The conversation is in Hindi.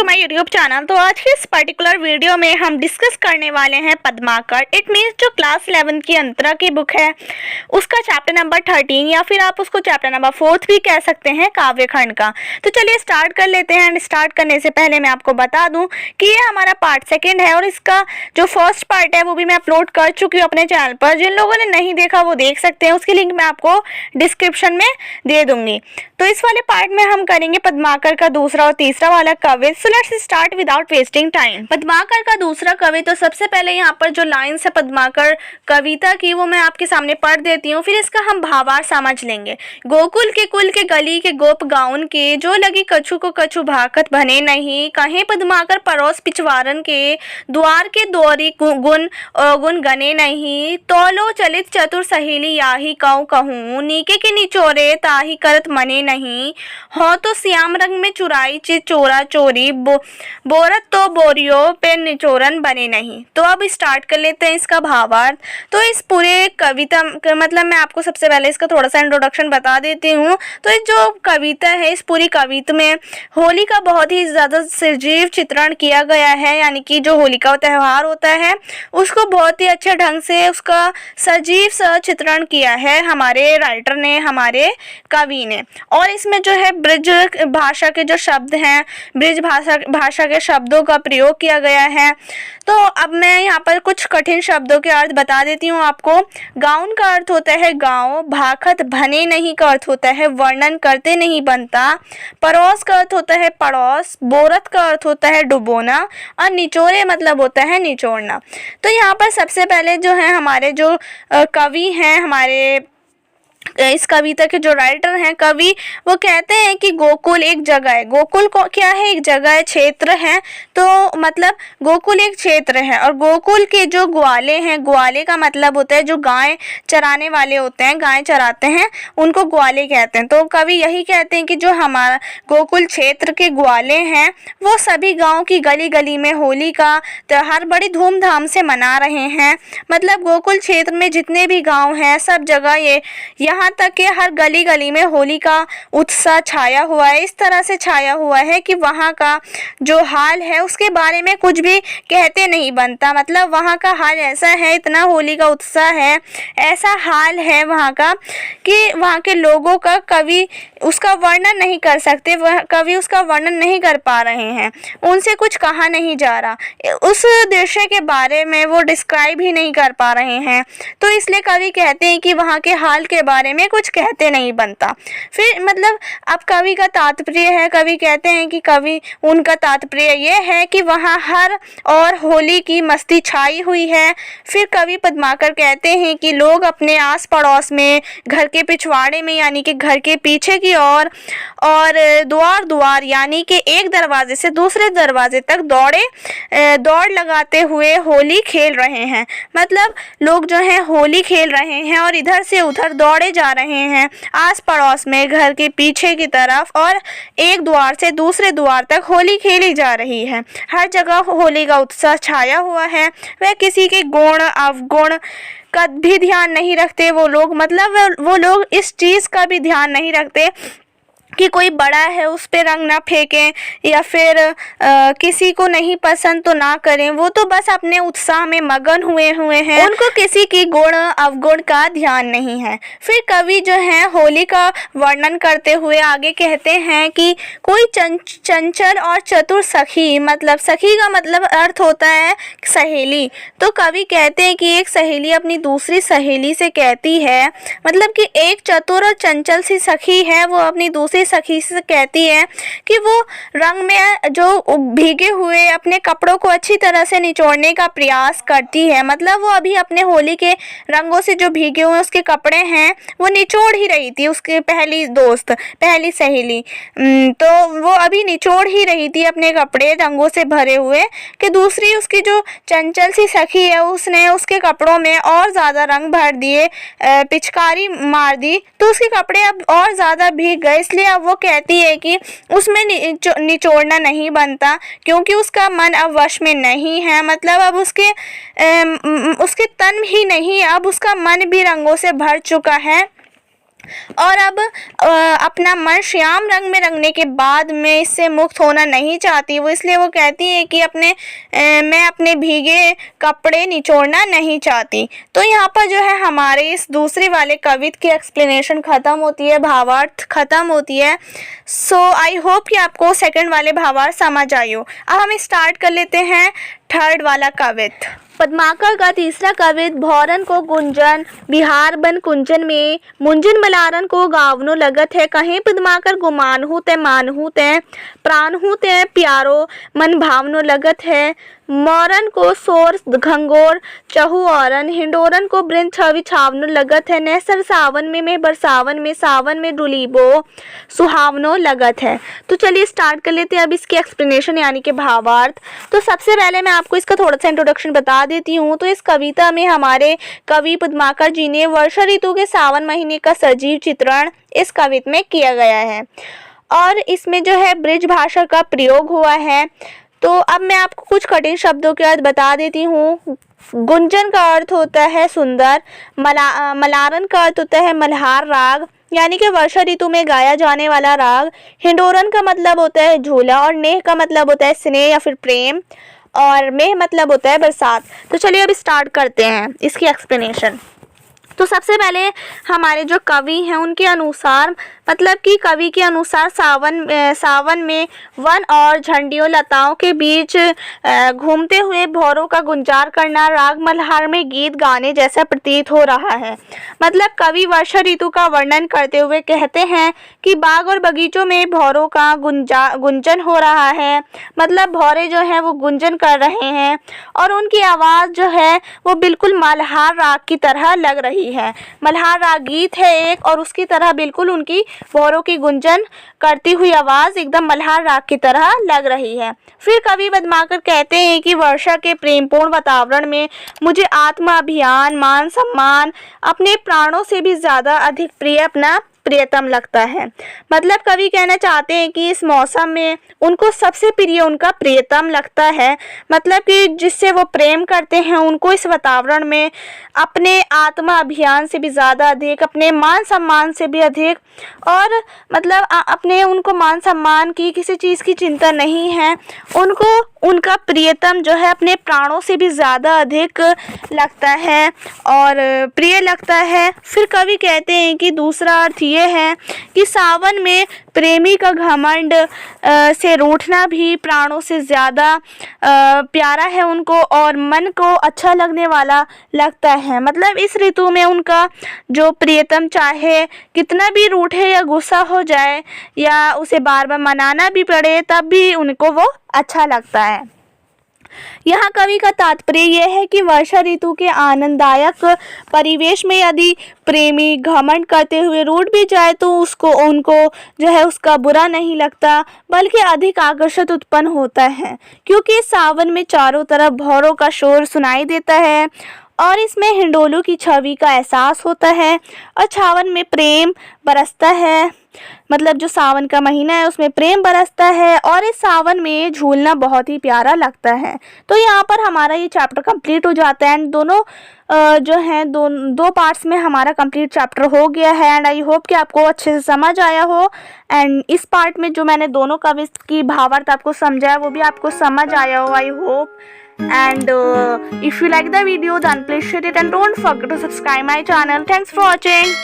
My YouTube channel. तो आज के इस पर्टिकुलर वीडियो में हम डिस्कस करने वाले हैं पद्माकर। इट मीन्स जो क्लास 11 की अंतरा की बुक है उसका चैप्टर नंबर 13 या फिर आप उसको चैप्टर नंबर 4 भी कह सकते हैं, काव्य खंड का। तो चलिए स्टार्ट कर लेते हैं। एंड स्टार्ट करने से पहले मैं आपको बता दूं कि ये हमारा पार्ट 2 है और इसका जो फर्स्ट पार्ट है वो भी मैं अपलोड कर चुकी हूँ अपने चैनल पर। जिन लोगों ने नहीं देखा वो देख सकते हैं, उसकी लिंक मैं आपको डिस्क्रिप्शन में दे दूंगी। तो इस वाले पार्ट में हम करेंगे पद्माकर का दूसरा और तीसरा वाला कवि। So let's start without wasting time. Padmakar का दूसरा कवि, तो सबसे पहले यहाँ पर जो लाइन्स है पद्माकर कविता की वो मैं आपके सामने पढ़ देती हूँ, फिर इसका हम भावार्थ समझ लेंगे। गोकुल के कुल के गली के गोप गाउन के, जो लगी कछु को कछु भाकत बने नहीं। कहे पद्माकर पड़ोस पिछवारन के, द्वार के दौरी गुण गने नहीं। तौलो चलित चतुर सहेली याही कहूँ कहूँ, नीके के निचोरे ताही करत मने नहीं। हो तो श्याम रंग में चुराई चित चोरा चोरी, बोरत तो बोरियो पे निचोरन बने नहीं। तो अब स्टार्ट कर लेते हैं इसका भावार्थ। तो इस पूरे कविता मतलब मैं आपको सबसे पहले इसका थोड़ा सा इंट्रोडक्शन बता देती हूँ। तो इस जो कविता है, इस पूरी कविता में होली का बहुत ही ज़्यादा सजीव चित्रण किया गया है। यानी कि जो होली का त्यौहार होता है उसको बहुत ही अच्छे ढंग से उसका सजीव सा चित्रण किया है हमारे राइटर ने, हमारे कवि ने। और इसमें जो है ब्रज भाषा के जो शब्द हैं, ब्रज भाषा के शब्दों का प्रयोग किया गया है। तो अब मैं यहाँ पर कुछ कठिन शब्दों के अर्थ बता देती हूँ आपको। गाउन का अर्थ होता है गाँव, भाखत भने नहीं का अर्थ होता है वर्णन करते नहीं बनता, पड़ोस का अर्थ होता है पड़ोस, बोरत का अर्थ होता है डुबोना और निचोरे मतलब होता है निचोड़ना। तो यहाँ पर सबसे पहले जो है हमारे जो कवि हैं, हमारे इस कविता के जो राइटर हैं कवि, वो कहते हैं कि गोकुल एक जगह है। गोकुल को क्या है? एक जगह है, क्षेत्र है। तो मतलब गोकुल एक क्षेत्र है और गोकुल के जो ग्वाले हैं, ग्वाले का मतलब होता है जो गाय चराने वाले होते हैं, गाय चराते हैं, उनको ग्वाले कहते हैं। तो कवि यही कहते हैं कि जो हमारा गोकुल क्षेत्र के ग्वाले हैं वो सभी गाँव की गली गली में होली का त्यौहार बड़ी धूमधाम से मना रहे हैं। मतलब गोकुल क्षेत्र में जितने भी गाँव हैं सब जगह यहाँ तक कि हर गली गली में होली का उत्साह छाया हुआ है। इस तरह से छाया हुआ है कि वहाँ का जो हाल है उसके बारे में कुछ भी कहते नहीं बनता। मतलब वहाँ का हाल ऐसा है, इतना होली का उत्साह है, ऐसा हाल है वहाँ का कि वहाँ के लोगों का कवि उसका वर्णन नहीं कर सकते, वह कवि उसका वर्णन नहीं कर पा रहे हैं, उनसे कुछ कहा नहीं जा रहा, उस दृश्य के बारे में वो डिस्क्राइब ही नहीं कर पा रहे हैं। तो इसलिए कवि कहते हैं कि वहाँ के हाल के बारे में कुछ कहते नहीं बनता। फिर मतलब अब कवि का तात्पर्य है, कवि कहते हैं कि कवि उनका तात्पर्य ये है कि वहाँ हर और होली की मस्ती छाई हुई है। फिर कवि पद्माकर कहते हैं कि लोग अपने आस पड़ोस में, घर के पिछवाड़े में यानी कि घर के पीछे की ओर और द्वार द्वार यानी कि एक दरवाजे से दूसरे दरवाजे तक दौड़ लगाते हुए होली खेल रहे हैं। मतलब लोग जो हैं होली खेल रहे हैं और इधर से उधर दौड़े जा रहे हैं आस पड़ोस में, घर के पीछे की तरफ, और एक द्वार से दूसरे द्वार तक होली खेली जा रही है। हर जगह होली का उत्साह छाया हुआ है। वह किसी के गुण अवगुण का भी ध्यान नहीं रखते वो लोग। मतलब वो लोग इस चीज़ का भी ध्यान नहीं रखते कि कोई बड़ा है उस पे रंग ना फेंकें या फिर किसी को नहीं पसंद तो ना करें। वो तो बस अपने उत्साह में मगन हुए हैं, उनको किसी की गुण अवगुण का ध्यान नहीं है। फिर कवि जो है होली का वर्णन करते हुए आगे कहते हैं कि कोई चंचल और चतुर सखी, मतलब सखी का मतलब अर्थ होता है सहेली। तो कवि कहते हैं कि एक सहेली अपनी दूसरी सहेली से कहती है, मतलब कि एक चतुर और चंचल सी सखी है, वो अपनी दूसरी सखी से कहती है कि वो रंग में जो भीगे हुए अपने कपड़ों को अच्छी तरह से निचोड़ने का प्रयास करती है। मतलब वो अभी अपने होली के रंगों से जो भीगे हुए उसके कपड़े हैं वो निचोड़ ही रही थी, उसकी पहली दोस्त, पहली सहेली। तो वो अभी निचोड़ ही रही थी अपने कपड़े रंगों से भरे हुए कि दूसरी उसकी जो चंचल सी सखी है उसने उसके कपड़ों में और ज़्यादा रंग भर दिए, पिचकारी मार दी, तो उसके कपड़े अब और ज़्यादा भीग गए। इसलिए अब वो कहती है कि उसमें निचोड़ना नहीं बनता क्योंकि उसका मन अब वश में नहीं है। मतलब अब उसके तन ही नहीं, अब उसका मन भी रंगों से भर चुका है। और अब अपना मन श्याम रंग में रंगने के बाद मैं इससे मुक्त होना नहीं चाहती। वो इसलिए वो कहती है कि मैं अपने भीगे कपड़े निचोड़ना नहीं चाहती। तो यहाँ पर जो है हमारे इस दूसरे वाले कविता की एक्सप्लेनेशन ख़त्म होती है, भावार्थ ख़त्म होती है। सो आई होप कि आपको सेकंड वाले भावार्थ समझ आई हो। अब हम स्टार्ट कर लेते हैं थर्ड वाला कविता। पद्माकर का तीसरा कवित। भौरन को गुंजन बिहार बन कुंजन में, मुंजन मलारन को गावनो लगत है, कहीं पद्माकर गुमानहू ते मानहू ते, प्राणहू ते प्यारो मन भावनो लगत है। मौरन को सोर घंगोर चहु औरन, हिंडोरन को बृंद छवि छावनो लगत है, नैसर सावन में बरसावन में, सावन में डुलीबो सुहावनो लगत है। तो चलिए स्टार्ट कर लेते हैं अब इसकी एक्सप्लेनेशन यानी कि भावार्थ। तो सबसे पहले मैं आपको इसका थोड़ा सा इंट्रोडक्शन बता देती हूँ। तो इस कविता में हमारे कवि पद्माकर जी ने वर्षा ऋतु के सावन महीने का सजीव चित्रण इस कविता में किया गया है और इसमें जो है ब्रिज भाषा का प्रयोग हुआ है। तो अब मैं आपको कुछ कठिन शब्दों के अर्थ बता देती हूँ। गुंजन का अर्थ होता है सुंदर, मलारन का अर्थ होता है मल्हार राग यानी कि वर्षा ऋतु में गाया जाने वाला राग। हिंडोरन का मतलब होता है झूला और नेह का मतलब होता है स्नेह या फिर प्रेम और मेह मतलब होता है बरसात। तो चलिए अब स्टार्ट करते हैं इसकी एक्सप्लेनेशन। तो सबसे पहले हमारे जो कवि हैं उनके अनुसार मतलब कि कवि के अनुसार सावन में वन और झंडियों लताओं के बीच घूमते हुए भौरों का गुंजार करना राग मल्हार में गीत गाने जैसा प्रतीत हो रहा है। मतलब कवि वर्षा ऋतु का वर्णन करते हुए कहते हैं कि बाग और बगीचों में भौरों का गुंजन हो रहा है। मतलब भौरे जो हैं वो गुंजन कर रहे हैं और उनकी आवाज़ जो है वो बिल्कुल मल्हार राग की तरह लग रही है। मल्हार राग गीत है एक और उसकी तरह बिल्कुल उनकी भौरों की गुंजन करती हुई आवाज़ एकदम मल्हार राग की तरह लग रही है। फिर कवि पद्माकर कहते हैं कि वर्षा के प्रेमपूर्ण वातावरण में मुझे आत्म अभियान मान सम्मान अपने प्राणों से भी ज़्यादा अधिक प्रिय अपना प्रियतम लगता है। मतलब कवि कहना चाहते हैं कि इस मौसम में उनको सबसे प्रिय उनका प्रियतम लगता है। मतलब कि जिससे वो प्रेम करते हैं उनको इस वातावरण में अपने आत्मा अभियान से भी ज़्यादा अधिक, अपने मान सम्मान से भी अधिक और मतलब अपने उनको मान सम्मान की किसी चीज़ की चिंता नहीं है। उनको उनका प्रियतम जो है अपने प्राणों से भी ज़्यादा अधिक लगता है और प्रिय लगता है। फिर कवि कहते हैं कि दूसरा अर्थ ये है कि सावन में प्रेमी का घमंड से रूठना भी प्राणों से ज़्यादा प्यारा है उनको और मन को अच्छा लगने वाला लगता है। मतलब इस ऋतु में उनका जो प्रियतम चाहे कितना भी रूठे या गुस्सा हो जाए या उसे बार बार मनाना भी पड़े तब भी उनको वो अच्छा लगता है। यहाँ कवि का तात्पर्य यह है कि वर्षा ऋतु के आनंददायक परिवेश में यदि प्रेमी घमंड करते हुए रूठ भी जाए तो उनको जो है उसका बुरा नहीं लगता बल्कि अधिक आकर्षण उत्पन्न होता है क्योंकि सावन में चारों तरफ भौरों का शोर सुनाई देता है और इसमें हिंडोलों की छवि का एहसास होता है और छावन में प्रेम बरसता है। मतलब जो सावन का महीना है उसमें प्रेम बरसता है और इस सावन में झूलना बहुत ही प्यारा लगता है। तो यहाँ पर हमारा ये चैप्टर कंप्लीट हो जाता है एंड दोनों जो हैं दो पार्ट्स में हमारा कंप्लीट चैप्टर हो गया है एंड आई होप कि आपको अच्छे से समझ आया हो एंड इस पार्ट में जो मैंने दोनों कविता की भावार्थ आपको समझाया वो भी आपको समझ आया हो I hope. And if you like the video then please share it and don't forget to subscribe my channel. Thanks for watching.